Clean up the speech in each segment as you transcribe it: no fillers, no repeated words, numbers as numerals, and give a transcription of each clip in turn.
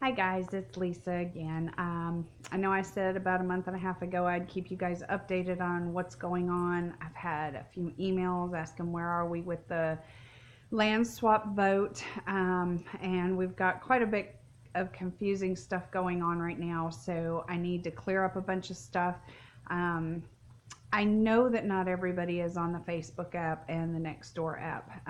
Hi guys, it's Lisa again. I know I said about a month and a half ago I'd keep you guys updated on what's going on. I've had a few emails asking where are we with the land swap vote, and we've got quite a bit of confusing stuff going on right now, so I need to clear up a bunch of stuff. Um, I know that not everybody is on the Facebook app and the Nextdoor app.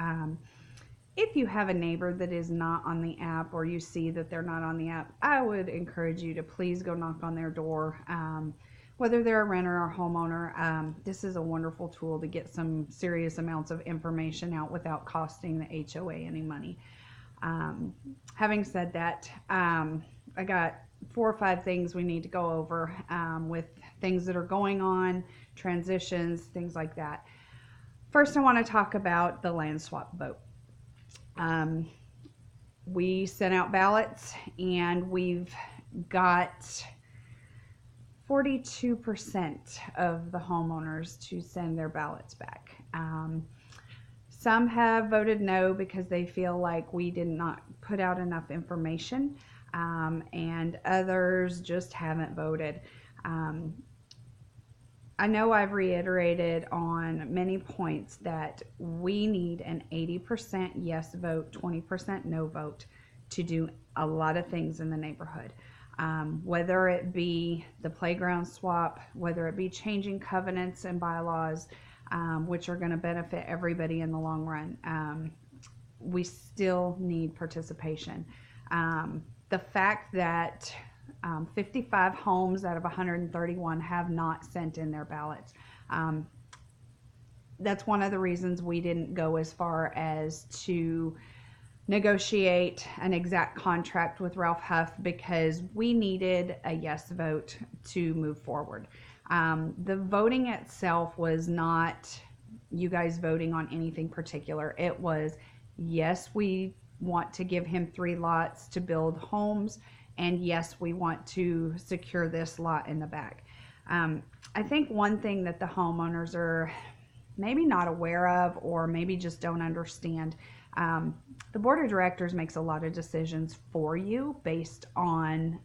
If you have a neighbor that is not on the app or you see that they're not on the app, I would encourage you to please go knock on their door. Whether they're a renter or homeowner, this is a wonderful tool to get some serious amounts of information out without costing the HOA any money. Um, Having said that, I got 4 or 5 things we need to go over with things that are going on, transitions, things like that. First, I want to talk about the land swap vote. Um, we sent out ballots and we've got 42% of the homeowners to send their ballots back. Some have voted no because they feel like we did not put out enough information, and others just haven't voted. Um, I know I've reiterated on many points that we need an 80% yes vote, 20% no vote to do a lot of things in the neighborhood. Whether it be the playground swap, whether it be changing covenants and bylaws, which are going to benefit everybody in the long run, we still need participation. The fact that 55 homes out of 131 have not sent in their ballots. Um, that's one of the reasons we didn't go as far as to negotiate an exact contract with Ralph Huff because we needed a yes vote to move forward. The voting itself was not you guys voting on anything particular. It was yes, we want to give him 3 lots to build homes, and yes, we want to secure this lot in the back. I think one thing that the homeowners are maybe not aware of or maybe just don't understand, um, the board of directors makes a lot of decisions for you based on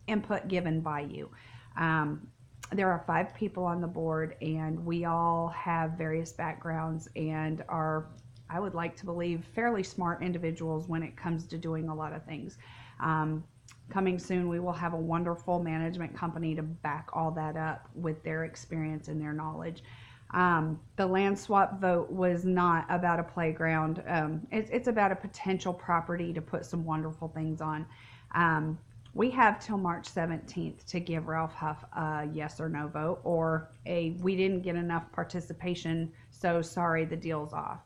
input given by you. Um, there are 5 people on the board, and we all have various backgrounds and are, I would like to believe, fairly smart individuals when it comes to doing a lot of things. Um, Coming soon, we will have a wonderful management company to back all that up with their experience and their knowledge. The land swap vote was not about a playground. It's about a potential property to put some wonderful things on. Um, we have till March 17th to give Ralph Huff a yes or no vote, or a we didn't get enough participation, so sorry, the deal's off.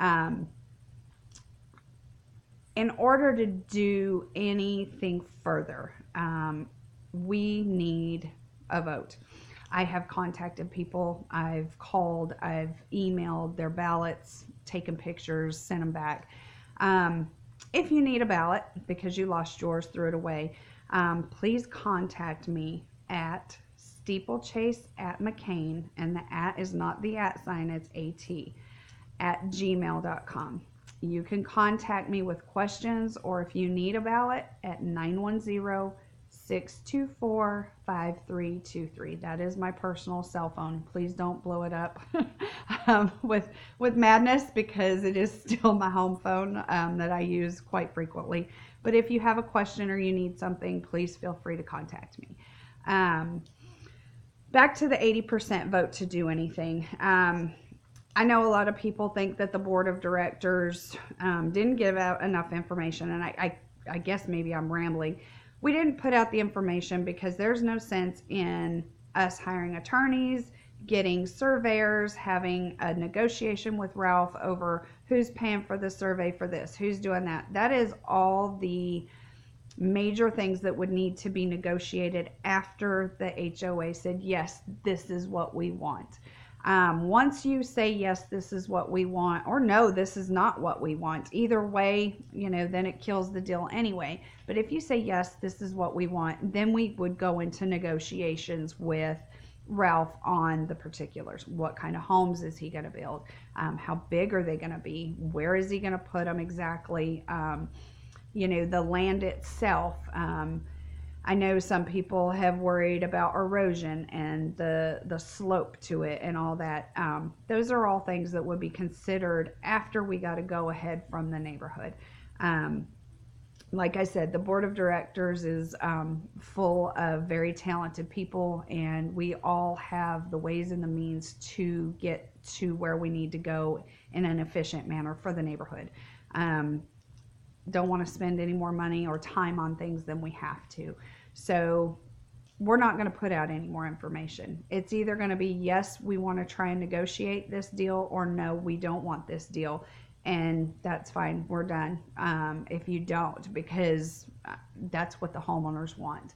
Um, in order to do anything further, we need a vote. I have contacted people, I've called, I've emailed their ballots, taken pictures, sent them back. Um, if you need a ballot because you lost yours, threw it away, please contact me at steeplechase at McCain, and the at is not the at sign, it's at gmail.com. You can contact me with questions, or if you need a ballot, at 910-624-5323. That is my personal cell phone. Please don't blow it up with madness, because it is still my home phone that I use quite frequently. But if you have a question or you need something, please feel free to contact me. Um, Back to the 80% vote to do anything. I know a lot of people think that the board of directors didn't give out enough information, and I guess maybe I'm rambling. We didn't put out the information because there's no sense in us hiring attorneys, getting surveyors, having a negotiation with Ralph over who's paying for the survey for this, who's doing that. That is all the major things that would need to be negotiated after the HOA said, yes, this is what we want. Once you say, yes, this is what we want, or no, this is not what we want, either way, then it kills the deal anyway. But if you say, yes, this is what we want, then we would go into negotiations with Ralph on the particulars. What kind of homes is he going to build? How big are they going to be? Where is he going to put them exactly? the land itself. I know some people have worried about erosion and the slope to it and all that. Those are all things that would be considered after we got to go ahead from the neighborhood. Um, like I said, the board of directors is full of very talented people, and we all have the ways and the means to get to where we need to go in an efficient manner for the neighborhood. Um, don't want to spend any more money or time on things than we have to. So we're not going to put out any more information. It's either going to be yes, we want to try and negotiate this deal, or no, we don't want this deal. And that's fine. We're done. If you don't, because that's what the homeowners want.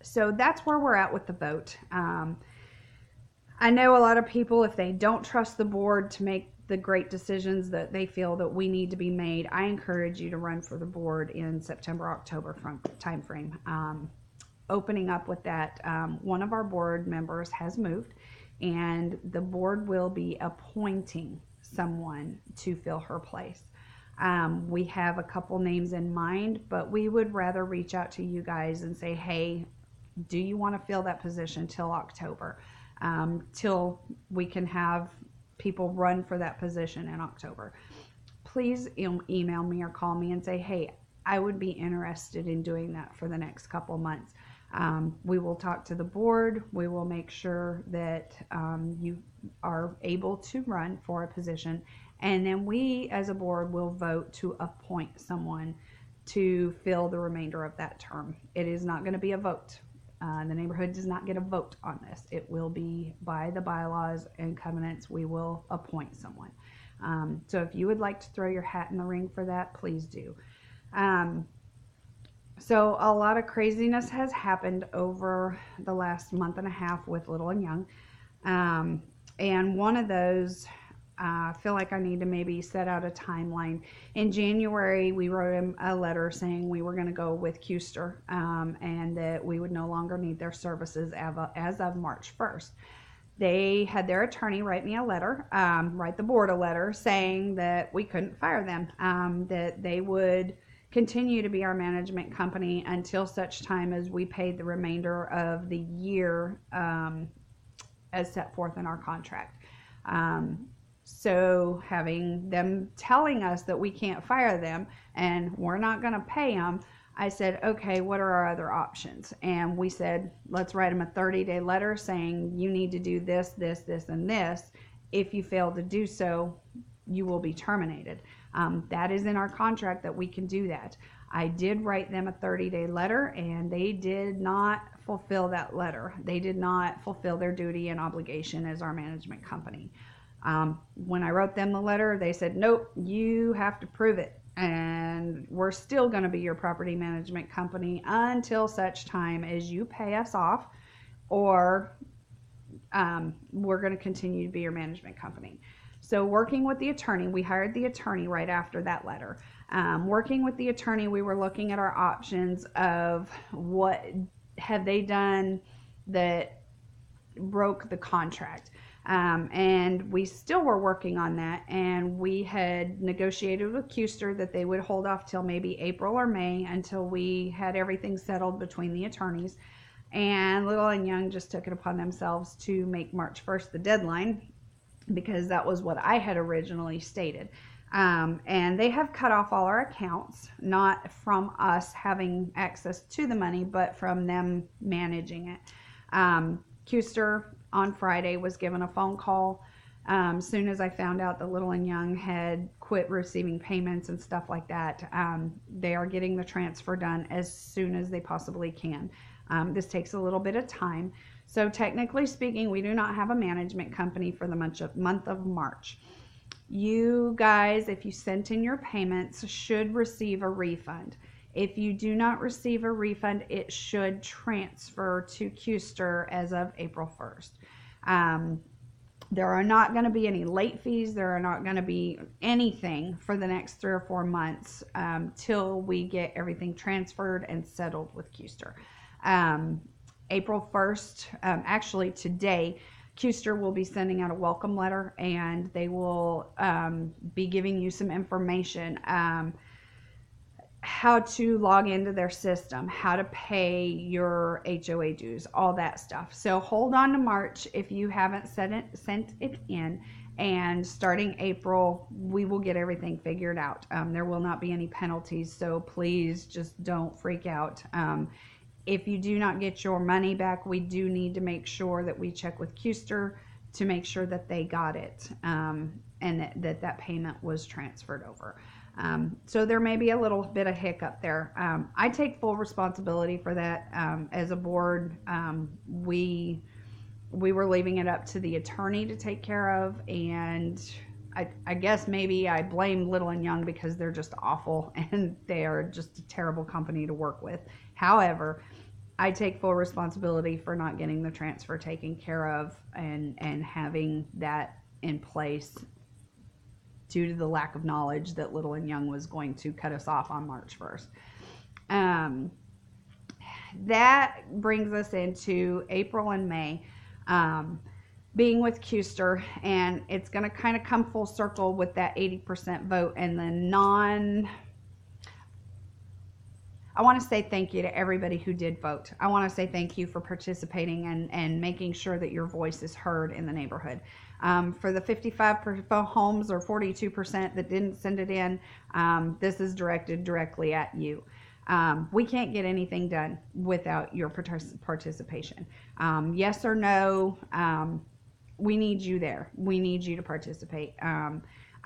So that's where we're at with the vote. I know a lot of people, if they don't trust the board to make the great decisions that they feel that we need to be made, I encourage you to run for the board in September, October time frame. Opening up with that, one of our board members has moved, and the board will be appointing someone to fill her place. We have a couple names in mind, but we would rather reach out to you guys and say, hey, do you want to fill that position till October? Till we can have people run for that position in October. Please email me or call me and say, hey, I would be interested in doing that for the next couple months. We will talk to the board. We will make sure that you are able to run for a position. And then we as a board will vote to appoint someone to fill the remainder of that term. It is not going to be a vote. The neighborhood does not get a vote on this. It will be by the bylaws and covenants. We will appoint someone. So if you would like to throw your hat in the ring for that, please do. So a lot of craziness has happened over the last month and a half with Little and Young. And one of those, I feel like I need to maybe set out a timeline. In January, we wrote him a letter saying we were going to go with Custer, and that we would no longer need their services as of March 1st. They had their attorney write me a letter, write the board a letter saying that we couldn't fire them, that they would continue to be our management company until such time as we paid the remainder of the year as set forth in our contract. So having them telling us that we can't fire them and we're not going to pay them, I said, okay, what are our other options? And we said, let's write them a 30-day letter saying you need to do this, this, this, and this. If you fail to do so, you will be terminated. That is in our contract that we can do that. I did write them a 30-day letter, and they did not fulfill that letter. They did not fulfill their duty and obligation as our management company. When I wrote them the letter, they said, nope, you have to prove it. And we're still going to be your property management company until such time as you pay us off, or we're going to continue to be your management company. So working with the attorney, we hired the attorney right after that letter. Working with the attorney, we were looking at our options of what have they done that broke the contract. And we still were working on that, and we had negotiated with Custer that they would hold off till maybe April or May until we had everything settled between the attorneys. And Little and Young just took it upon themselves to make March 1st the deadline, because that was what I had originally stated. And they have cut off all our accounts, not from us having access to the money, but from them managing it. Custer on Friday was given a phone call. As soon as I found out that Little and Young had quit receiving payments and stuff like that, they are getting the transfer done as soon as they possibly can. This takes a little bit of time. So technically speaking, we do not have a management company for the month of March. You guys, if you sent in your payments, should receive a refund. If you do not receive a refund, it should transfer to Custer as of April 1st. There are not going to be any late fees. There are not going to be anything for the next 3 or 4 months till we get everything transferred and settled with Custer. April 1st, actually today, Custer will be sending out a welcome letter, and they will be giving you some information. how to log into their system, how to pay your HOA dues, all that stuff. So hold on to March if you haven't sent it in. And starting April, we will get everything figured out. There will not be any penalties, so please just don't freak out. If you do not get your money back, we do need to make sure that we check with Custer to make sure that they got it, and that payment was transferred over. So there may be a little bit of hiccup there. I take full responsibility for that. As a board, we were leaving it up to the attorney to take care of, and I guess maybe I blame Little and Young because they're just awful and they are just a terrible company to work with. However, I take full responsibility for not getting the transfer taken care of and having that in place due to the lack of knowledge that Little and Young was going to cut us off on March 1st. That brings us into April and May, being with Custer, and it's going to kind of come full circle with that 80% vote and the I want to say thank you to everybody who did vote. I want to say thank you for participating and making sure that your voice is heard in the neighborhood. For the 55% homes or 42% that didn't send it in, this is directed directly at you. We can't get anything done without your participation. Yes or no, we need you there. We need you to participate.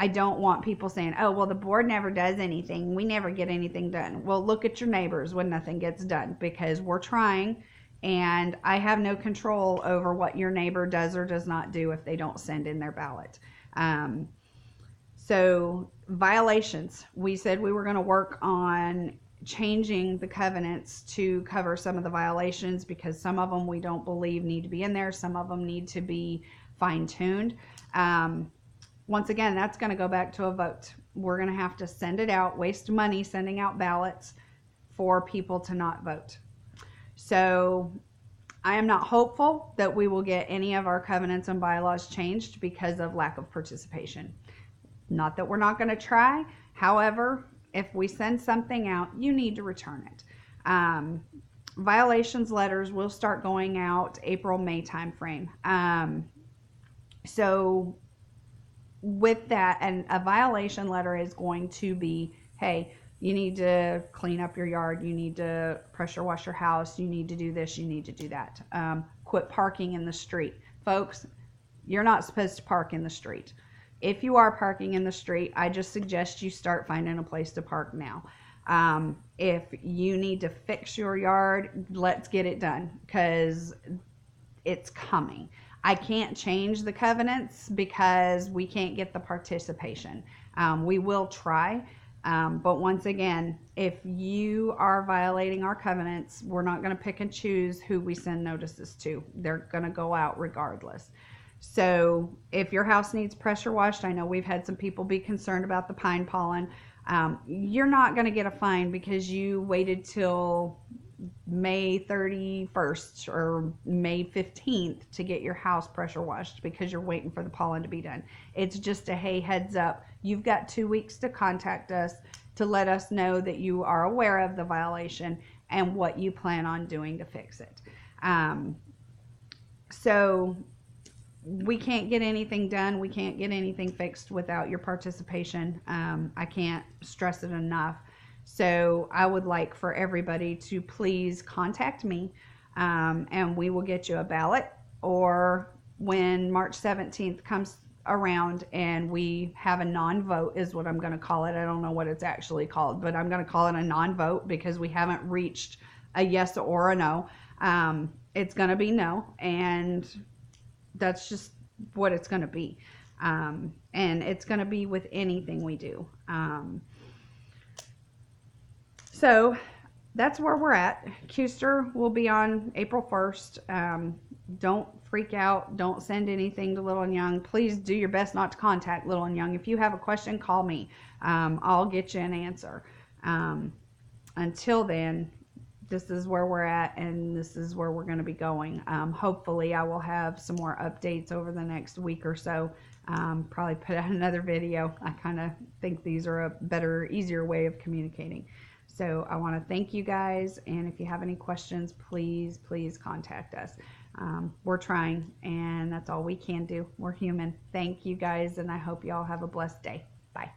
I don't want people saying, oh, well, the board never does anything. We never get anything done. Well, look at your neighbors when nothing gets done, because we're trying, and I have no control over what your neighbor does or does not do if they don't send in their ballot. So violations, we said we were going to work on changing the covenants to cover some of the violations, because some of them we don't believe need to be in there. Some of them need to be fine-tuned. Once again, that's going to go back to a vote. We're going to have to send it out, waste money sending out ballots for people to not vote. So I am not hopeful that we will get any of our covenants and bylaws changed because of lack of participation. Not that we're not going to try. However, if we send something out, you need to return it. Violations letters will start going out April-May timeframe. So with that, and a violation letter is going to be, hey, you need to clean up your yard, you need to pressure wash your house, you need to do this, you need to do that. Quit parking in the street. Folks, you're not supposed to park in the street. If you are parking in the street, I just suggest you start finding a place to park now. If you need to fix your yard, let's get it done, because it's coming. I can't change the covenants because we can't get the participation. We will try, but once again, if you are violating our covenants, we're not going to pick and choose who we send notices to. They're going to go out regardless. So if your house needs pressure washed, I know we've had some people be concerned about the pine pollen. You're not going to get a fine because you waited till May 31st or May 15th to get your house pressure washed because you're waiting for the pollen to be done. It's just a, hey, heads up, you've got 2 weeks to contact us to let us know that you are aware of the violation and what you plan on doing to fix it. So we can't get anything done, we can't get anything fixed without your participation. I can't stress it enough. So I would like for everybody to please contact me, and we will get you a ballot, or when March 17th comes around and we have a non-vote is what I'm going to call it. I don't know what it's actually called, but I'm going to call it a non-vote because we haven't reached a yes or a no. It's going to be no, and that's just what it's going to be. And it's going to be with anything we do. So that's where we're at. Custer will be on April 1st. Don't freak out. Don't send anything to Little and Young. Please do your best not to contact Little and Young. If you have a question, call me. I'll get you an answer. Until then, this is where we're at, and this is where we're going to be going. Hopefully I will have some more updates over the next week or so. Probably put out another video. I kind of think these are a better, easier way of communicating. So I want to thank you guys, and if you have any questions, please contact us. We're trying, and that's all we can do. We're human. Thank you guys, and I hope you all have a blessed day. Bye.